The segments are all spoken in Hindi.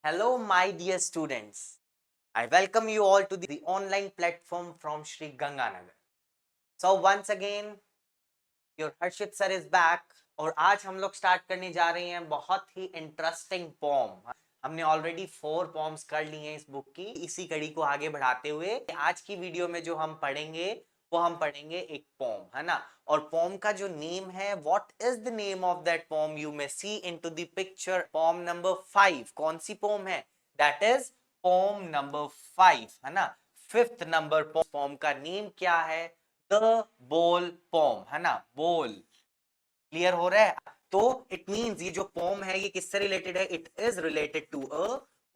Hello, my dear students. I welcome you all to the online platform from Sri Ganganagar. So once again, your Harshit sir is back और आज हम लोग स्टार्ट करने जा रहे हैं बहुत ही इंटरेस्टिंग पोम। हमने ऑलरेडी 4 पोम्स कर ली हैं इस बुक की। इसी कड़ी को आगे बढ़ाते हुए आज की वीडियो में जो हम पढ़ेंगे वो हम पढ़ेंगे एक पोम, है ना। और पोम का जो नेम है, what is the name of that poem, you may see into the picture. Poem number 5 कौन सी पोम है? दैट इज पोम नंबर 5, है ना। 5th नंबर पोम का नेम क्या है? द बोल पोम, है ना। बोल क्लियर हो रहा है? तो इट मींस ये जो पोम है ये किससे रिलेटेड है? It is related to a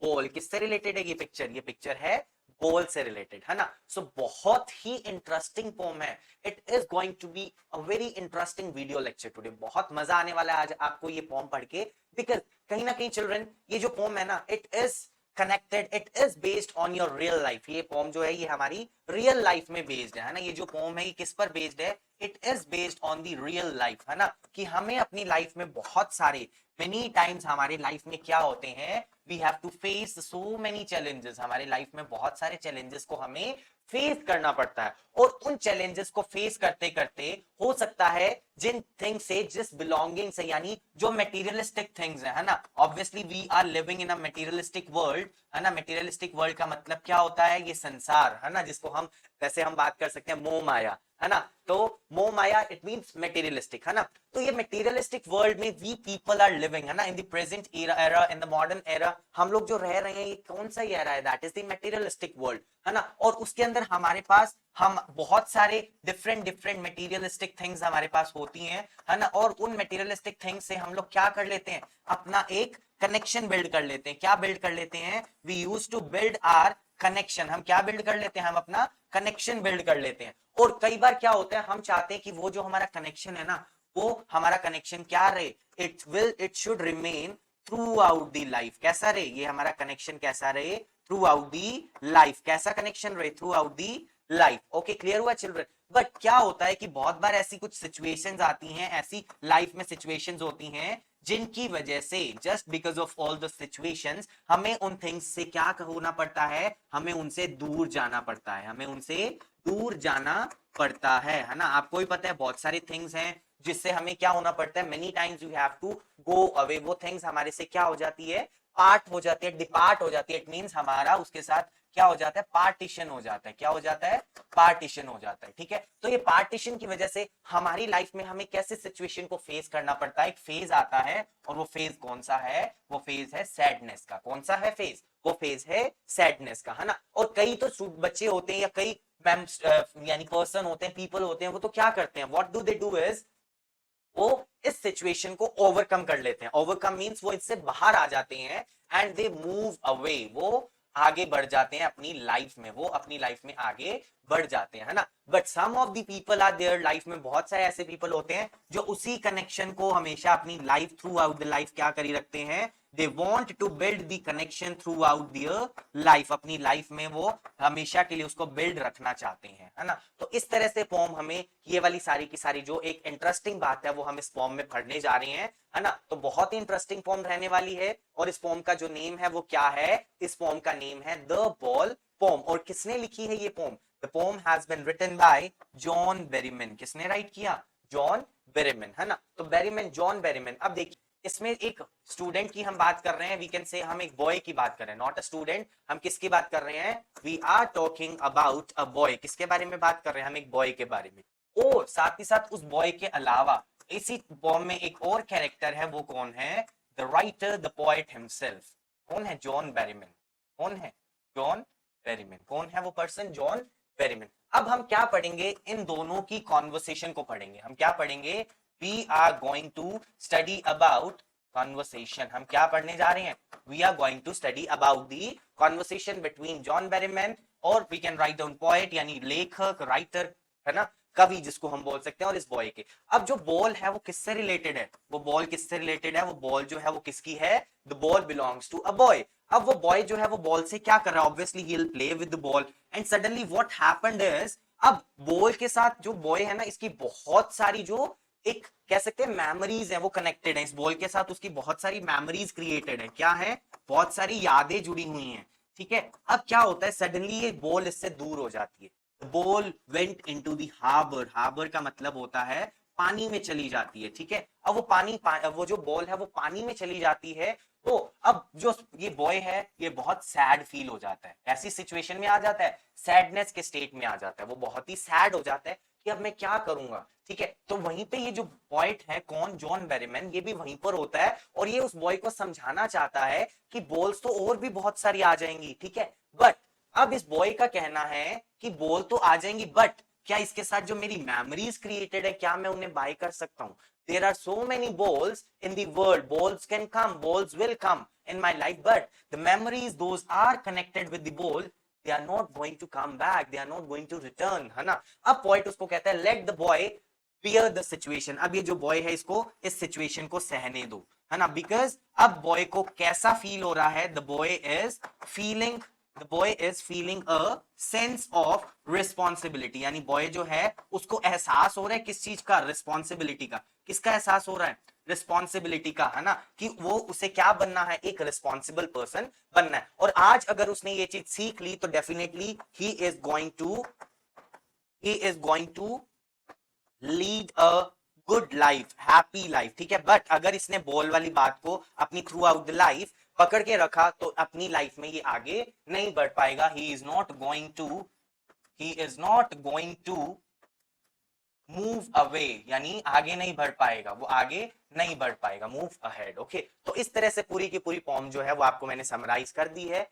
ball. किससे रिलेटेड है ये पिक्चर है बोल से रिलेटेड, है ना। सो बहुत ही इंटरेस्टिंग पोम है। It is going to be a very interesting video lecture today. बहुत मजा आने वाला है आज आपको ये पोम पढ़ के, बिकॉज कहीं ना कहीं चिल्ड्रन ये जो पोम है ना, it is connected, it is based on your real life. ये पोम जो है ये हमारी रियल लाइफ में बेस्ड है ना। ये जो पोम है ये किस पर बेस्ड है? It is based on the real life, है ना। कि हमें अपनी लाइफ में बहुत सारे मेनी टाइम्स हमारे लाइफ में क्या होते हैं, we have to face so many challenges. हमारे लाइफ में बहुत सारे चैलेंजेस को हमें फेस करना पड़ता है और उन चैलेंजेस को फेस करते करते हो सकता है जिन थिंग्स से, जिस बिलोंगिंग से, यानी जो मटेरियलिस्टिक थिंग्स है ना। Obviously we are living in a materialistic world, है ना। मटेरियलिस्टिक वर्ल्ड का मतलब क्या होता है? ये संसार, है ना, जिसको हम वैसे हम बात कर सकते हैं मोह माया, है ना। तो मोह माया इट मींस मटेरियलिस्टिक, है ना। तो ये मटेरियलिस्टिक वर्ल्ड में वी पीपल आर लिविंग, है ना, in the present era, in the modern era. हम लोग जो रह रहे हैं ये कौन सा एरा है? That is the materialistic world, है ना। और उसके अंदर हमारे पास हम बहुत सारे डिफरेंट मटेरियलिस्टिक थिंग्स हमारे पास होती हैं, है ना। और उन मटेरियलिस्टिक थिंग्स से हम लोग क्या कर लेते हैं? अपना एक कनेक्शन बिल्ड कर लेते हैं। क्या बिल्ड कर लेते हैं? We use to build our connection. हम क्या बिल्ड कर लेते हैं? हम अपना कनेक्शन बिल्ड कर लेते हैं। और कई बार क्या होता है, हम चाहते हैं कि वो जो हमारा कनेक्शन है ना, वो हमारा कनेक्शन क्या रहे? It should remain through out the life. कैसा रहे ये हमारा कनेक्शन? कैसा रहे? Through out the life. कैसा कनेक्शन रहे? Through out the life. Okay, clear हुआ चिल्ड्रन? बट क्या होता है कि बहुत बार ऐसी कुछ सिचुएशंस आती हैं, ऐसी लाइफ में सिचुएशंस होती हैं जिनकी वजह से, just because of all the situations, हमें उन थिंग्स से क्या होना पड़ता है? हमें उनसे दूर जाना पड़ता है। हमें उनसे दूर जाना पड़ता है ना। आपको भी पता है बहुत सारी थिंग्स हैं जिससे हमें क्या होना पड़ता है? Many times you have to go away. वो थिंग्स हमारे से क्या हो जाती है? पार्ट हो जाती है, डिपार्ट हो जाती है। इट मींस हमारा उसके साथ क्या हो जाता है? पार्टीशन हो जाता है। क्या हो जाता है? पार्टीशन हो जाता है, ठीक है। तो ये पार्टीशन की वजह से हमारी लाइफ में हमें कैसे सिचुएशन को फेस करना पड़ता है? एक फेज आता है और वो फेज कौन सा है? वो फेज है सैडनेस का। कौन सा है फेज? वो फेज है सैडनेस का, है ना। और कई तो बच्चे होते हैं या कई यानी पर्सन होते हैं, पीपल होते हैं, वो तो क्या करते हैं? What do they do is वो इस सिचुएशन को ओवरकम कर लेते हैं। ओवरकम मींस वो इससे बाहर आ जाते हैं एंड दे मूव अवे। वो आगे बढ़ जाते हैं अपनी लाइफ में, वो अपनी लाइफ में आगे बढ़ जाते हैं, है ना। But some of the people are there, life में बहुत सारे ऐसे पीपल होते हैं जो उसी कनेक्शन को हमेशा अपनी life throughout the life क्या करी रखते हैं? They want to build the connection throughout their life. अपनी लाइफ में वो हमेशा के लिए उसको बिल्ड रखना चाहते हैं, है ना। तो इस तरह से पोम हमें ये वाली सारी की सारी जो एक इंटरेस्टिंग बात है वो हम इस पोम में पढ़ने जा रहे हैं, है ना। तो बहुत ही इंटरेस्टिंग पोम रहने वाली है। और इस पोम का जो नेम है वो क्या है? इस पोम का नेम है द बॉल पोम। और किसने लिखी है ये poem? The poem has been written by John Berryman. किसने राइट किया? जॉन बेरीमैन, है ना। तो बेरीमैन, जॉन बेरीमैन। अब देखिए इसमें एक स्टूडेंट की हम बात कर रहे हैं, वी कैन से हम एक बॉय की बात कर रहे हैं, नॉट अ स्टूडेंट। हम किसकी बात कर रहे हैं? We are talking about a boy. किसके बारे में बात कर रहे हैं? हम एक बॉय के बारे में। और साथ ही साथ उस बॉय के अलावा इसी पोम में एक और कैरेक्टर है। वो कौन है? The writer, the poet himself. कौन है? John Berryman. कौन है? John Berryman. कौन है वो पर्सन? John Berryman. अब हम क्या पढ़ेंगे? इन दोनों की कॉन्वर्सेशन को पढ़ेंगे। हम क्या पढ़ेंगे? we are going to study about conversation। हम क्या पढ़ने जा रहे हैं? we are going to study about the conversation between John Berryman और we can write down poet यानी लेखक, राइटर, है ना, कवि जिसको हम बोल सकते हैं, और इस बॉय के। अब जो बॉल है वो किससे रिलेटेड है? वो बॉल किससे रिलेटेड है? वो बॉल जो है वो किसकी है? The ball belongs to a boy. अब वो बॉय जो है वो बॉल से क्या कर रहा है? Obviously he will play with the ball and suddenly what happened is, अब बॉल के साथ जो बॉय है ना, इसकी बहुत सारी जो एक कह सकते हैं मेमोरीज है वो कनेक्टेड है। इस बॉल के साथ उसकी बहुत सारी मेमोरीज क्रिएटेड है। क्या है? बहुत सारी यादें जुड़ी हुई हैं, ठीक है। अब क्या होता है, सडनली ये बॉल इससे दूर हो जाती है, ball went into the harbour, harbour का मतलब होता है पानी में चली जाती है, ठीक है। अब वो जो बॉल है वो पानी में चली जाती है, तो अब जो ये बॉय है ये बहुत सैड फील हो जाता है, ऐसी सिचुएशन में आ जाता है, सैडनेस के स्टेट में आ जाता है, वो बहुत ही सैड हो जाता है कि अब मैं क्या करूंगा, ठीक है। तो वहीं पे ये जो पॉइंट है कौन, जॉन बेरीमैन, ये भी वहीं पर होता है और ये उस बॉय को समझाना चाहता है कि बॉल्स तो और भी बहुत सारी आ जाएंगी, ठीक है, बट अब इस बॉय का कहना है कि बॉल तो आ जाएंगी, बट क्या इसके साथ जो मेरी मेमोरीज क्रिएटेड है क्या मैं उन्हें बाय कर सकता हूं? There are so many balls in the world. Balls can come, balls will come in my life, but the memories, those are connected with the ball, they are not going to come back, they are not going to return, है ना। अब पॉइंट उसको कहता है let the boy bear the situation। अब ये जो बॉय है इसको इस सिचुएशन को सहने दो, है ना, बिकॉज अब बॉय को कैसा फील हो रहा है, the boy is feeling a sense of responsibility, यानी बॉय जो है उसको एहसास हो रहा है किस चीज का, रिस्पॉन्सिबिलिटी का। किसका एहसास हो रहा है? रिस्पॉन्सिबिलिटी का, है ना, कि वो उसे क्या बनना है, एक रिस्पॉन्सिबल पर्सन बनना है। और आज अगर उसने ये चीज सीख ली तो definitely he is going to lead a good life, happy life, ठीक है। बट अगर इसने बॉल वाली बात को अपनी थ्रू आउट द लाइफ पकड़ के रखा तो अपनी लाइफ में ये आगे नहीं बढ़ पाएगा। He is not going to move away, यानी आगे नहीं बढ़ पाएगा, वो आगे नहीं बढ़ पाएगा, मूव अहेड, ओके। तो इस तरह से पूरी की पूरी पोएम जो है वो आपको मैंने समराइज कर दी है।